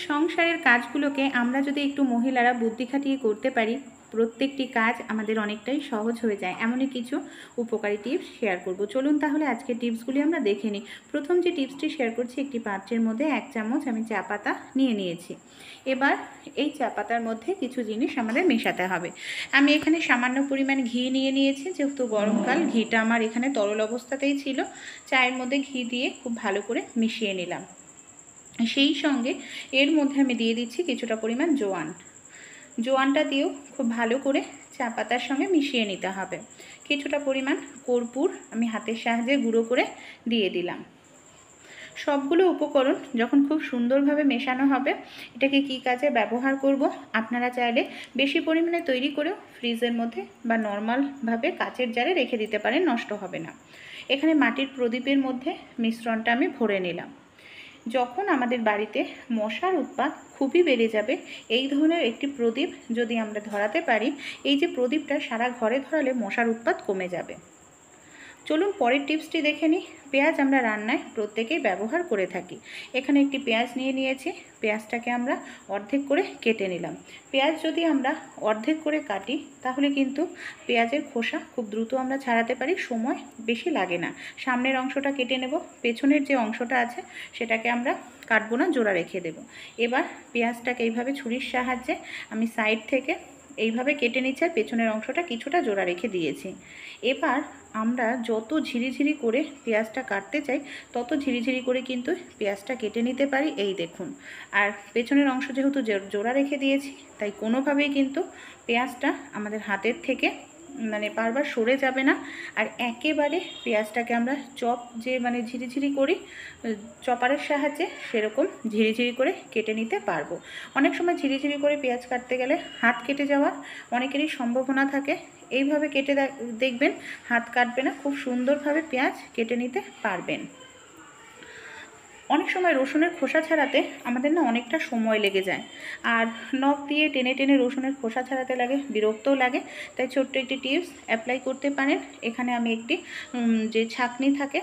সংসারের কাজগুলোকে আমরা যদি একটু মহিলারা বুদ্ধি খাটিয়ে করতে পারি, প্রত্যেকটি কাজ আমাদের অনেকটাই সহজ হয়ে যায়। এমনই কিছু উপকারী টিপস শেয়ার করব। চলুন তাহলে আজকের টিপসগুলি আমরা দেখে নিই। প্রথম যে টিপসটি শেয়ার করছি, একটি পাত্রের মধ্যে 1 চামচ আমি চা পাতা নিয়ে নিয়েছি। এবার এই চা পাতার মধ্যে কিছু জিনিস আমাদের মেশাতে হবে। আমি এখানে সামান্য পরিমাণ ঘি নিয়ে নিয়েছি, যেহেতু গরমকাল ঘিটা আমার এখানে তরল অবস্থাতেই ছিল। চায়ের মধ্যে ঘি দিয়ে খুব ভালো করে মিশিয়ে নিলাম। সেই সঙ্গে এর মধ্যে আমি দিয়ে দিচ্ছি কিছুটা পরিমাণ জোয়ান। জোয়ানটা দিয়েও খুব ভালো করে চা পাতার সঙ্গে মিশিয়ে নিতে হবে। কিছুটা পরিমাণ কর্পূর আমি হাতের সাহায্যে গুঁড়ো করে দিয়ে দিলাম। সবগুলো উপকরণ যখন খুব সুন্দরভাবে মেশানো হবে, এটাকে কী কাজে ব্যবহার করব, আপনারা চাইলে বেশি পরিমাণে তৈরি করেও ফ্রিজের মধ্যে বা নর্মালভাবে কাচের জারে রেখে দিতে পারেন, নষ্ট হবে না। এখানে মাটির প্রদীপের মধ্যে মিশ্রণটা আমি ভরে নিলাম। যখন আমাদের বাড়িতে মশার উৎপাত খুবই বেড়ে যাবে, এই ধরনের একটি প্রদীপ যদি আমরা ধরাতে পারি, এই যে প্রদীপটা সারা ঘরে ধরালে মশার উৎপাত কমে যাবে। চলুন পরের টিপসটি দেখে নিই। পেঁয়াজ আমরা রান্নায় প্রত্যেকেই ব্যবহার করে থাকি। এখানে একটি পেঁয়াজ নিয়ে নিয়েছি। পেঁয়াজটাকে আমরা অর্ধেক করে কেটে নিলাম। পেঁয়াজ যদি আমরা অর্ধেক করে কাটি, তাহলে কিন্তু পেঁয়াজের খোসা খুব দ্রুত আমরা ছাড়াতে পারি, সময় বেশি লাগে না। সামনের অংশটা কেটে নেব, পেছনের যে অংশটা আছে সেটাকে আমরা কাটবো না, জোড়া রেখে দেব। এবার পেঁয়াজটাকে এইভাবে ছুরির সাহায্যে আমি সাইড থেকে এইভাবে কেটে নিচ্ছি, আর পেছনের অংশটা কিছুটা জোড়া রেখে দিয়েছি। এবার আমরা যত ঝিরিঝিরি করে পেঁয়াজটা কাটতে চাই, তত ঝিরিঝিরি করে কিন্তু পেঁয়াজটা কেটে নিতে পারি। এই দেখুন, আর পেছনের অংশ যেহেতু জোড়া রেখে দিয়েছি, তাই কোনোভাবেই কিন্তু পেঁয়াজটা আমাদের হাতের থেকে বারবার সরে যাবে না। আর একেবারে পেঁয়াজটাকে আমরা ঝিরিঝিরি করি চপারের সাহায্যে, সেরকম ঝিরিঝিরি করে কেটে নিতে পারবো। অনেক সময় ঝিরিঝিরি করে পেঁয়াজ কাটতে গেলে হাত কেটে যাওয়ার অনেকেরই সম্ভাবনা থাকে। এইভাবে কেটে দেখবেন হাত কাটবে না, খুব সুন্দরভাবে পেঁয়াজ কেটে নিতে পারবেন। অনেক সময় রসুনের খোসা ছাড়াতে আমাদের অনেকটা সময় লেগে যায়, আর নখ দিয়ে টেনে টেনে রসুনের খোসা ছাড়াতে লাগে, বিরক্তও লাগে। তাই ছোট্ট একটি টিপস অ্যাপ্লাই করতে পারেন। এখানে আমি একটি যে ছাঁকনি থাকে,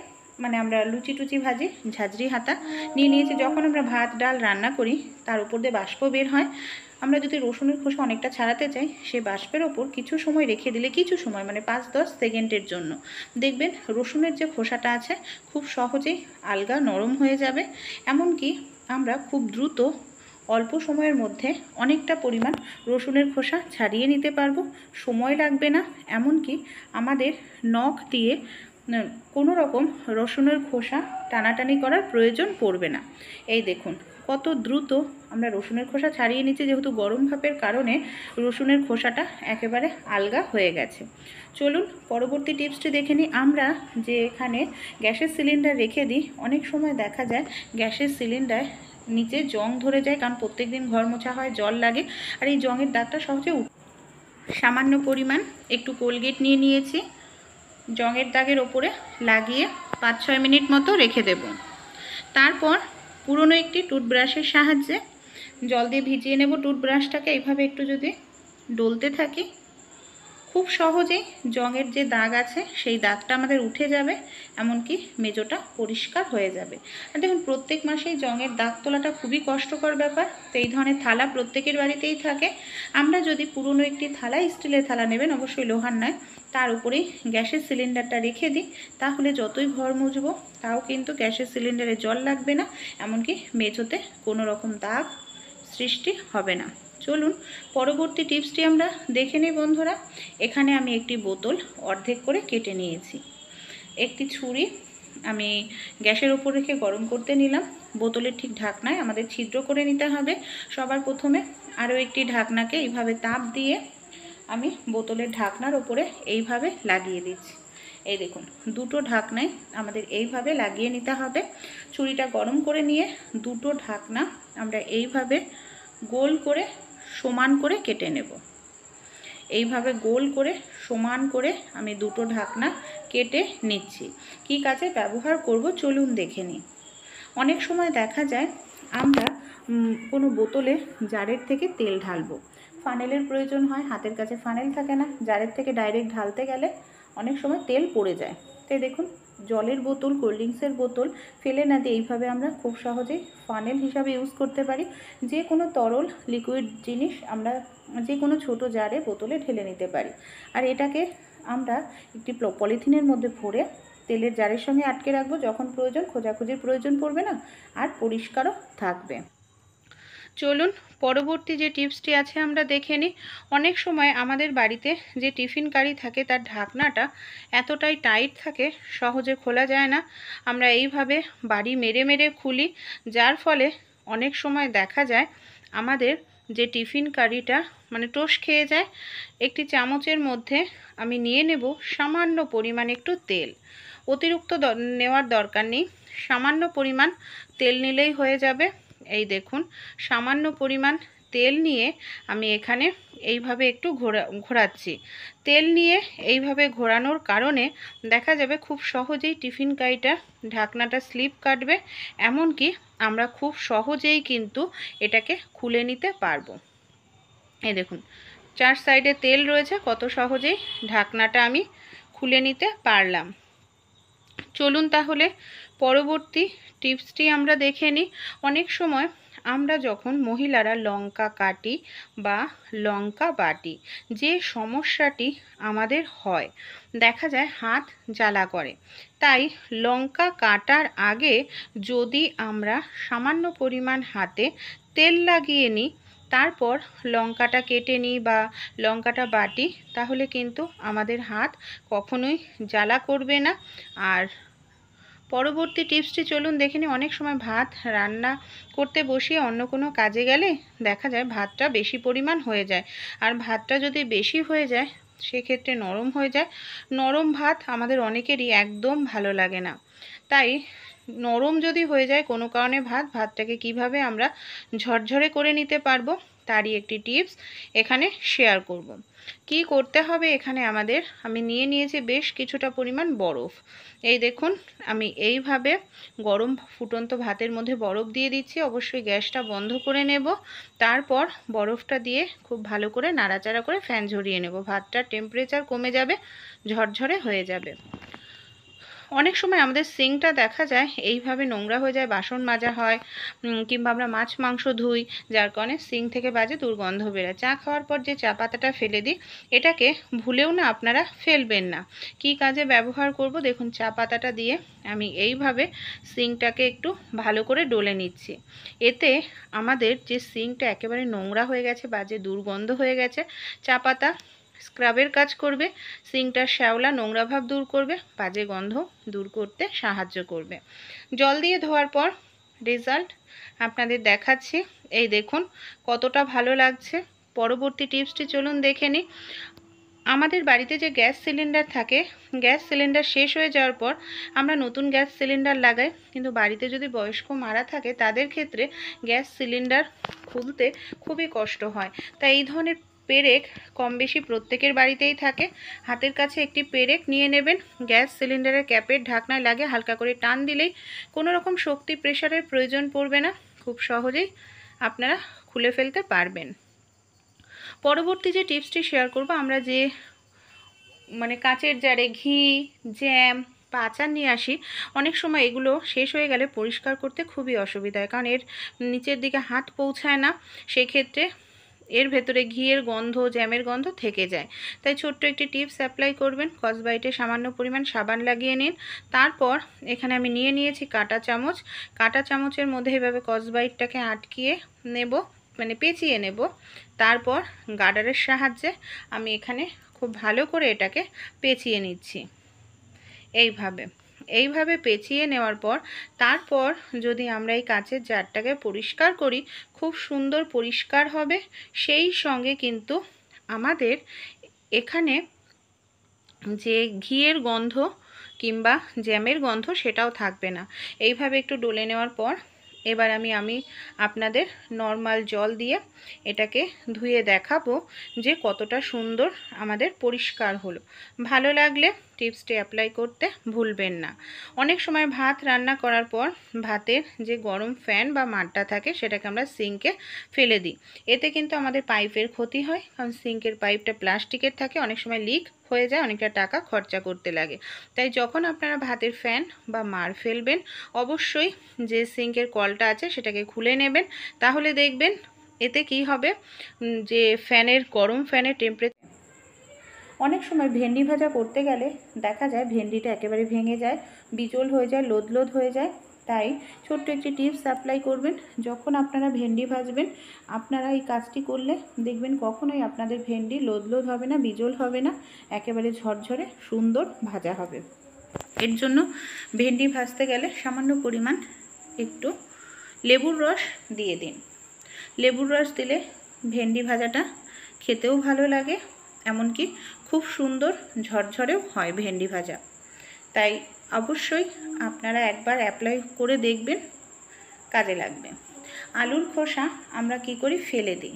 আমরা লুচি টুচি ভাজি, ঝাঁঝরি হাতা নিয়ে নিয়েছি। যখন আমরা ভাত ডাল রান্না করি, তার উপর দিয়ে বাষ্প বের হয়। আমরা যদি রসুনের খোসা অনেকটা ছাড়াতে চাই, সেই বাষ্পের ওপর কিছু সময় রেখে দিলে, কিছু সময় 5-10 সেকেন্ডের জন্য, দেখবেন রসুনের যে খোসাটা আছে খুব সহজেই আলগা নরম হয়ে যাবে। এমনকি আমরা খুব দ্রুত অল্প সময়ের মধ্যে অনেকটা পরিমাণ রসুনের খোসা ছাড়িয়ে নিতে পারবো, সময় লাগবে না। এমনকি আমাদের নখ দিয়ে কোনো রকম রসুনের খোসা টানাটানি করার প্রয়োজন পড়বে না। এই দেখুন কত দ্রুত আমরা রসুনের খোসা ছাড়িয়ে নিচ্ছি, যেহেতু গরম ভাপের কারণে রসুনের খোসাটা একেবারে আলগা হয়ে গেছে। চলুন পরবর্তী টিপসটি দেখে নিই। আমরা যে এখানে গ্যাসের সিলিন্ডার রেখে দিই, অনেক সময় দেখা যায় গ্যাসের সিলিন্ডার নিচে জং ধরে যায়, কারণ প্রত্যেক দিন ঘর মোছা হয়, জল লাগে, আর এই জংয়ের দাগটা সহজে সামান্য পরিমাণ একটু কোলগেট নিয়ে নিয়েছি, জংয়ের দাগের ওপরে লাগিয়ে 5-6 মিনিট মতো রেখে দেব। তারপর পুরনো একটি টুথব্রাশের সাহায্যে জল দিয়ে ভিজিয়ে নেব। টুথব্রাশটাকে এইভাবে একটু যদি ডলতে থাকি, খুব সহজেই জংয়ের যে দাগ আছে সেই দাগটা আমাদের উঠে যাবে, এমনকি মেজোটা পরিষ্কার হয়ে যাবে। আর দেখুন, প্রত্যেক মাসেই জংয়ের দাগ তোলাটা খুবই কষ্টকর ব্যাপার। তো এই ধরনের থালা প্রত্যেকের বাড়িতেই থাকে। আমরা যদি পুরনো একটি থালা, স্টিলের থালা নেবেন, অবশ্যই লোহার নয়, তার উপরেই গ্যাসের সিলিন্ডারটা রেখে দিই, তাহলে যতই ঘর মুছবো তাও কিন্তু গ্যাসের সিলিন্ডারে জল লাগবে না, এমনকি মেঝোতে কোনো রকম দাগ সৃষ্টি হবে না। চলুন পরবর্তী টিপসটি আমরা দেখে নিই বন্ধুরা। এখানে আমি একটি বোতল অর্ধেক করে কেটে নিয়েছি। একটি ছুরি আমি গ্যাসের ওপর রেখে গরম করতে নিলাম। বোতলের ঠিক ঢাকনায় আমাদের ছিদ্র করে নিতে হবে। সবার প্রথমে আরও একটি ঢাকনাকে এইভাবে তাপ দিয়ে আমি বোতলের ঢাকনার ওপরে এইভাবে লাগিয়ে দিচ্ছি। এই দেখুন, দুটো ঢাকনায় আমাদের এইভাবে লাগিয়ে নিতে হবে। ছুরিটা গরম করে নিয়ে দুটো ঢাকনা আমরা এইভাবে গোল করে সমান করে কেটে নেব। এইভাবে গোল করে সমান করে আমি দুটো ঢাকনা কেটে নিচ্ছি। কী কাজে ব্যবহার করব চলুন দেখে নিই। অনেক সময় দেখা যায় আমরা কোনো বোতলে জারের থেকে তেল ঢালবো, ফানেলের প্রয়োজন হয়, হাতের কাছে ফানেল থাকে না, জারের থেকে ডাইরেক্ট ঢালতে গেলে অনেক সময় তেল পড়ে যায়। তাই দেখুন, জলের বোতল, কোল্ড ড্রিঙ্কসের বোতল ফেলে না দিয়ে এইভাবে আমরা খুব সহজেই ফানেল হিসাবে ইউজ করতে পারি। যে কোনো তরল লিকুইড জিনিস আমরা যে কোনো ছোটো জারে বোতলে ঢেলে নিতে পারি। আর এটাকে আমরা একটি পলিথিনের মধ্যে ভরে তেলের জারের সঙ্গে আটকে রাখবো। যখন প্রয়োজন খোঁজাখুঁজির প্রয়োজন পড়বে না, আর পরিষ্কারও থাকবে। চলুন পরবর্তী যে টিপসটি আছে আমরা দেখে নিই। অনেক সময় আমাদের বাড়িতে যে টিফিন কারি থাকে তার ঢাকনাটা এতটাই টাইট থাকে, সহজে খোলা যায় না। আমরা এইভাবে বাড়ি মেরে মেরে খুলি, যার ফলে অনেক সময় দেখা যায় আমাদের যে টিফিন কারিটা মানে টোস্ট খেয়ে যায়। একটি চামচের মধ্যে আমি নিয়ে নেব সামান্য পরিমাণ একটু তেল। অতিরিক্ত নেওয়ার দরকার নেই, সামান্য পরিমাণ তেল নিলেই হয়ে যাবে। এই দেখুন, সামান্য পরিমাণ তেল নিয়ে আমি এখানে এইভাবে একটু ঘোরাচ্ছি। তেল নিয়ে এইভাবে ঘোরানোর কারণে দেখা যাবে খুব সহজেই টিফিন কারিটা ঢাকনাটা স্লিপ কাটবে, এমনকি আমরা খুব সহজেই কিন্তু এটাকে খুলে নিতে পারবো। এই দেখুন, চার সাইডে তেল রয়েছে, কত সহজেই ঢাকনাটা আমি খুলে নিতে পারলাম। চলুন তাহলে পরবর্তী টিপসটি আমরা দেখে নিই। অনেক সময় আমরা যখন মহিলারা লঙ্কা কাটি বা লঙ্কা বাটি, যে সমস্যাটি আমাদের হয়, দেখা যায় হাত জ্বালা করে। তাই লঙ্কা কাটার আগে যদি আমরা সামান্য পরিমাণ হাতে তেল লাগিয়ে নিই, তারপর লঙ্কাটা কেটে নিই বা লঙ্কাটা বাটি, তাহলে কিন্তু আমাদের হাত কখনোই জ্বালা করবে না। আর পরবর্তী টিপসটি চলুন দেখে নিই। অনেক সময় ভাত রান্না করতে বসিয়ে অন্য কোনো কাজে গেলে দেখা যায় ভাতটা বেশি পরিমাণ হয়ে যায়। আর ভাতটা যদি বেশি হয়ে যায় সেক্ষেত্রে নরম হয়ে যায়। নরম ভাত আমাদের অনেকেরই একদম ভালো লাগে না। তাই নরম যদি হয়ে যায় কোনো কারণে ভাতটাকে কিভাবে আমরা ঝরঝরে করে নিতে পারবো তারই একটি টিপস এখানে শেয়ার করব। কি করতে হবে এখানে আমাদের, আমি নিয়ে নিয়েছি বেশ কিছুটা পরিমাণ বরফ। এই দেখুন, আমি এইভাবে গরম ফুটন্ত ভাতের মধ্যে বরফ দিয়ে দিচ্ছি। অবশ্যই গ্যাসটা বন্ধ করে নেব। তারপর বরফটা দিয়ে খুব ভালো করে নাড়াচাড়া করে ফ্যান ঝরিয়ে নেব। ভাতটার টেম্পারেচার কমে যাবে, ঝরঝরে হয়ে যাবে। অনেক সময় আমাদের সিঙ্কটা দেখা যায় এইভাবে নোংরা হয়ে যায়, বাসন মাজা হয় কিংবা আমরা মাছ মাংস ধুই, যার কারণে সিঙ্ক থেকে বাজে দুর্গন্ধ বেরোয়। চা খাওয়ার পর যে চা পাতাটা ফেলে দিই, এটাকে ভুলেও না আপনারা ফেলবেন না। কি কাজে ব্যবহার করব দেখুন, চা পাতাটা দিয়ে আমি এইভাবে সিঙ্কটাকে একটু ভালো করে ডলে নিচ্ছি। এতে আমাদের যে সিঙ্কটা একেবারে নোংরা হয়ে গেছে, বাজে দুর্গন্ধ হয়ে গেছে, চা পাতা স্ক্রাবের কাজ করবে, সিঙ্কটার শ্যাওলা নোংরা ভাব দূর করবে, বাজে গন্ধ দূর করতে সাহায্য করবে। জল দিয়ে ধোয়ার পর রেজাল্ট আপনাদের দেখাচ্ছি। এই দেখুন কতটা ভালো লাগছে। পরবর্তী টিপসটি চলুন দেখে নিই। আমাদের বাড়িতে যে গ্যাস সিলিন্ডার থাকে, গ্যাস সিলিন্ডার শেষ হয়ে যাওয়ার পর আমরা নতুন গ্যাস সিলিন্ডার লাগাই, কিন্তু বাড়িতে যদি বয়স্ক মারা থাকে তাদের ক্ষেত্রে গ্যাস সিলিন্ডার খুলতে খুবই কষ্ট হয়। তাই এই ধরনের পেরেক কম বেশি প্রত্যেকের বাড়িতেই থাকে। হাতের কাছে একটি পেরেক নিয়ে নেবেন, গ্যাস সিলিন্ডারের ক্যাপের ঢাকনায় লাগে হালকা করে টান দিলেই কোনো রকম শক্তি প্রেসারের প্রয়োজন পড়বে না, খুব সহজেই আপনারা খুলে ফেলতে পারবেন। পরবর্তী যে টিপসটি শেয়ার করব, আমরা যে কাচের জারে ঘি, জ্যাম বা আচার নিয়ে আসি, অনেক সময় এগুলো শেষ হয়ে গেলে পরিষ্কার করতে খুবই অসুবিধা হয়, কারণ এর নিচের দিকে হাত পৌঁছায় না। সেক্ষেত্রে এর ভেতরে ঘিয়ের গন্ধ, জ্যামের গন্ধ থেকে যায়। তাই ছোট্ট একটি টিপস অ্যাপ্লাই করবেন। স্কচব্রাইটে সামান্য পরিমাণ সাবান লাগিয়ে নিন। তারপর এখানে আমি নিয়ে নিয়েছি কাঁটা চামচ। কাঁটা চামচের মধ্যে এভাবে স্কচব্রাইটটাকে আটকিয়ে নেব, পেঁচিয়ে নেব। তারপর গার্ডারের সাহায্যে আমি এখানে খুব ভালো করে এটাকে পেঁচিয়ে নিচ্ছি। এইভাবে পেঁচিয়ে নেওয়ার পর তারপর যদি আমরা এই কাঁচের জারটাকে পরিষ্কার করি, খুব সুন্দর পরিষ্কার হবে। সেই সঙ্গে কিন্তু আমাদের এখানে যে ঘিয়ের গন্ধ কিংবা জ্যামের গন্ধ সেটাও থাকবে না। এইভাবে একটু ডলে নেওয়ার পর এবার আমি আপনাদের নর্মাল জল দিয়ে এটাকে ধুয়ে দেখাবো যে কতটা সুন্দর আমাদের পরিষ্কার হলো। ভালো লাগলে টিপসটি অ্যাপ্লাই করতে ভুলবেন না। অনেক সময় ভাত রান্না করার পর ভাতের যে গরম ফ্যান বা মাঠটা থাকে সেটাকে আমরা সিঙ্কে ফেলে দিই। এতে কিন্তু আমাদের পাইপের ক্ষতি হয়, কারণ সিঙ্কের পাইপটা প্লাস্টিকের থাকে, অনেক সময় লিক হয়ে যায়, অনেকটা টাকা খরচা করতে লাগে। তাই যখন আপনারা ভাতের ফ্যান বা মাড় ফেলবেন, অবশ্যই যে সিঙ্কের কলটা আছে সেটাকে খুলে নেবেন। তাহলে দেখবেন এতে কি হবে, যে গরম ফ্যানের টেম্পারেচার। অনেক সময় ভেন্ডি ভাজা করতে গেলে দেখা যায় ভেন্ডিটা একেবারে ভেঙে যায়, বিজল হয়ে যায়, লোদ লোদ হয়ে যায়। তাই ছোট্ট একটি টিপস অ্যাপ্লাই করবেন। যখন আপনারা ভেন্ডি ভাজবেন, আপনারা এই কাজটি করলে দেখবেন কখনোই আপনাদের ভেন্ডি লোদ লোদ হবে না, বিজল হবে না, একেবারে ঝরঝরে সুন্দর ভাজা হবে। এর জন্য ভেন্ডি ভাজতে গেলে সামান্য পরিমাণ একটু লেবুর রস দিয়ে দিন। লেবুর রস দিলে ভেন্ডি ভাজাটা খেতেও ভালো লাগে, এমনকি খুব সুন্দর ঝরঝরেও হয় ভেন্ডি ভাজা। তাই অবশ্যই আপনারা একবার অ্যাপ্লাই করে দেখবেন, কাজে লাগবে। আলুর খোসা আমরা কি করি, ফেলে দিই।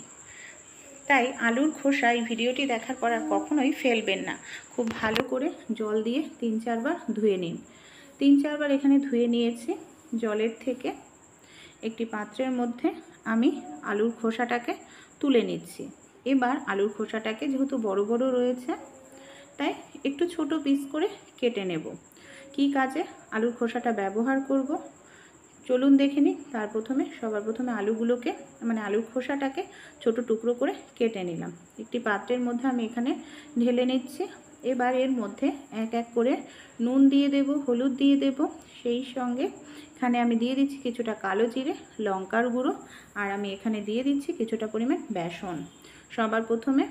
তাই আলুর খোসা এই ভিডিওটি দেখার পর আর কখনোই ফেলবেন না। খুব ভালো করে জল দিয়ে 3-4 বার ধুয়ে নিন। 3-4 বার এখানে ধুয়ে নিয়েছি। জলের থেকে একটি পাত্রের মধ্যে আমি আলুর খোসাটাকে তুলে নিচ্ছি। এবার আলুর খোসাটাকে যেহেতু বড় বড় রয়েছে, তাই একটু ছোট পিস করে কেটে নেব। কি কাজে আলুর খোসাটা ব্যবহার করব চলুন দেখে নিই। সবার প্রথমে আলুগুলোকে, মানে আলুর খোসাটাকে ছোট টুকরো করে কেটে নিলাম। একটি পাত্রের মধ্যে আমি এখানে ঢেলে নিচ্ছি। এবার এর মধ্যে এক এক করে নুন দিয়ে দেব, হলুদ দিয়ে দেব, সেই সঙ্গে এখানে আমি দিয়ে দিচ্ছি কিছুটা কালো জিরে, লঙ্কার গুঁড়ো, আর আমি এখানে দিয়ে দিচ্ছি কিছুটা পরিমাণ বেসন। সবার প্রথমে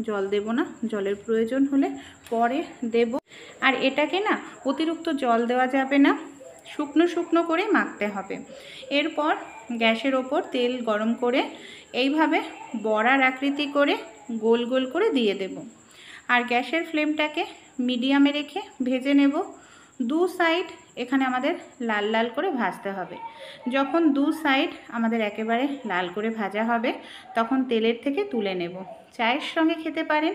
জল দেব না, জলের প্রয়োজন হলে পরে দেব। আর এটাকে না অতিরিক্ত জল দেওয়া যাবে না, শুকনো শুকনো করে মাখতে হবে। এরপর গ্যাসের ওপর তেল গরম করে এইভাবে বড়ার আকৃতি করে গোল গোল করে দিয়ে দেব। আর গ্যাসের ফ্লেমটাকে মিডিয়ামে রেখে ভেজে নেব। দু সাইড এখানে আমাদের লাল লাল করে ভাজতে হবে। যখন দু সাইড আমাদের একেবারে লাল করে ভাজা হবে, তখন তেলের থেকে তুলে নেব। চায়ের সঙ্গে খেতে পারেন,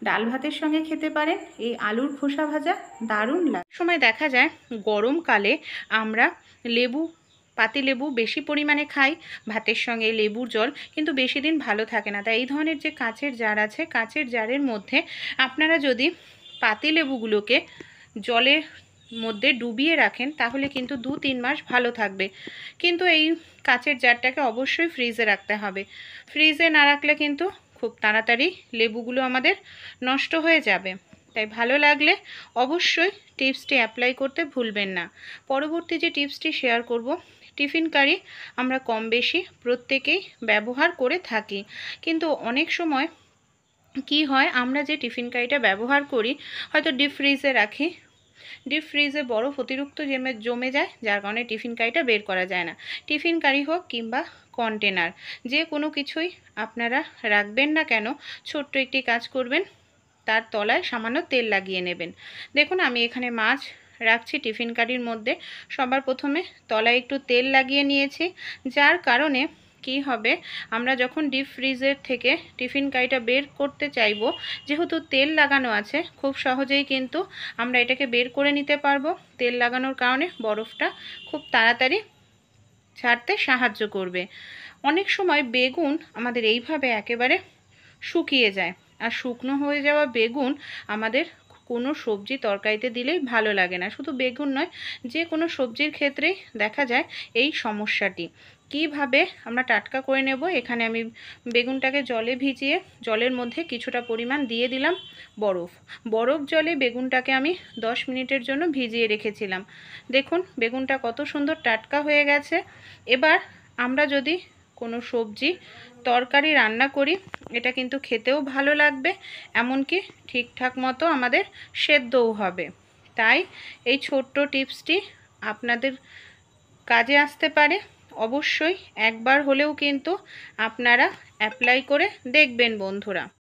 ডাল ভাতের সঙ্গে খেতে পারেন। এই আলুর খোসা ভাজা দারুণ লাগে। সময় দেখা যায় গরমকালে আমরা পাতিলেবু বেশি পরিমাণে খাই, ভাতের সঙ্গে লেবুর জল কিন্তু বেশি দিন ভালো থাকে না। তাই এই ধরনের যে কাচের জার আছে, কাচের জারের মধ্যে আপনারা যদি পাতিলেবুগুলোকে জলের মধ্যে ডুবিয়ে রাখেন, তাহলে কিন্তু 2-3 মাস ভালো থাকবে। কিন্তু এই কাচের জারটাকে অবশ্যই ফ্রিজে রাখতে হবে। ফ্রিজে না রাখলে কিন্তু খুব তাড়াতাড়ি লেবুগুলো আমাদের নষ্ট হয়ে যাবে। তাই ভালো লাগলে অবশ্যই টিপসটি অ্যাপ্লাই করতে ভুলবেন না। পরবর্তী যে টিপসটি শেয়ার করব, টিফিন কারি আমরা কম বেশি প্রত্যেকেই ব্যবহার করে থাকি। কিন্তু অনেক সময় কি হয়, আমরা যে টিফিন কারিটা ব্যবহার করি হয়তো ডিপ ফ্রিজে রাখি, ডিপ ফ্রিজে বরফ অতিরিক্ত জমে যায়, যার কারণে টিফিন কারিটা বের করা যায় না। টিফিন কারি হোক কিংবা কন্টেনার, যে কোনো কিছুই আপনারা রাখবেন না কেন, ছোট্ট একটি কাজ করবেন, তার তলায় সামান্য তেল লাগিয়ে নেবেন। দেখুন আমি এখানে মাছ রাখছি টিফিন কারির মধ্যে। সবার প্রথমে তলায় একটু তেল লাগিয়ে নিয়েছি, যার কারণে কি হবে, আমরা যখন ডিপ ফ্রিজের থেকে টিফিন কারিটা বের করতে চাইবো, যেহেতু তেল লাগানো আছে, খুব সহজেই কিন্তু আমরা এটাকে বের করে নিতে পারবো। তেল লাগানোর কারণে বরফটা খুব তাড়াতাড়ি ছাড়তে সাহায্য করবে। অনেক সময় বেগুন আমাদের এইভাবে একেবারে শুকিয়ে যায়, আর শুকনো হয়ে যাওয়া বেগুন আমাদের কোনো সবজি তরকারিতে দিলেই ভালো লাগে না। শুধু বেগুন নয়, যে কোনো সবজির ক্ষেত্রেই দেখা যায় এই সমস্যাটি। কিভাবে আমরা টাটকা করে নেব, এখানে আমি বেগুনটাকে জলে ভিজিয়ে জলের মধ্যে কিছুটা পরিমাণ দিয়ে দিলাম বরফ জলে বেগুনটাকে আমি 10 মিনিটের জন্য ভিজিয়ে রেখেছিলাম। দেখুন বেগুনটা কত সুন্দর টাটকা হয়ে গেছে। এবার আমরা যদি কোনো সবজি তরকারি রান্না করি, এটা কিন্তু খেতেও ভালো লাগবে, এমনকি ঠিকঠাক মতো আমাদের সেদ্ধও হবে। তাই এই ছোট্ট টিপসটি আপনাদের কাজে আসতে পারে। অবশ্যই একবার হলেও কিন্তু আপনারা অ্যাপ্লাই করে দেখবেন বন্ধুরা।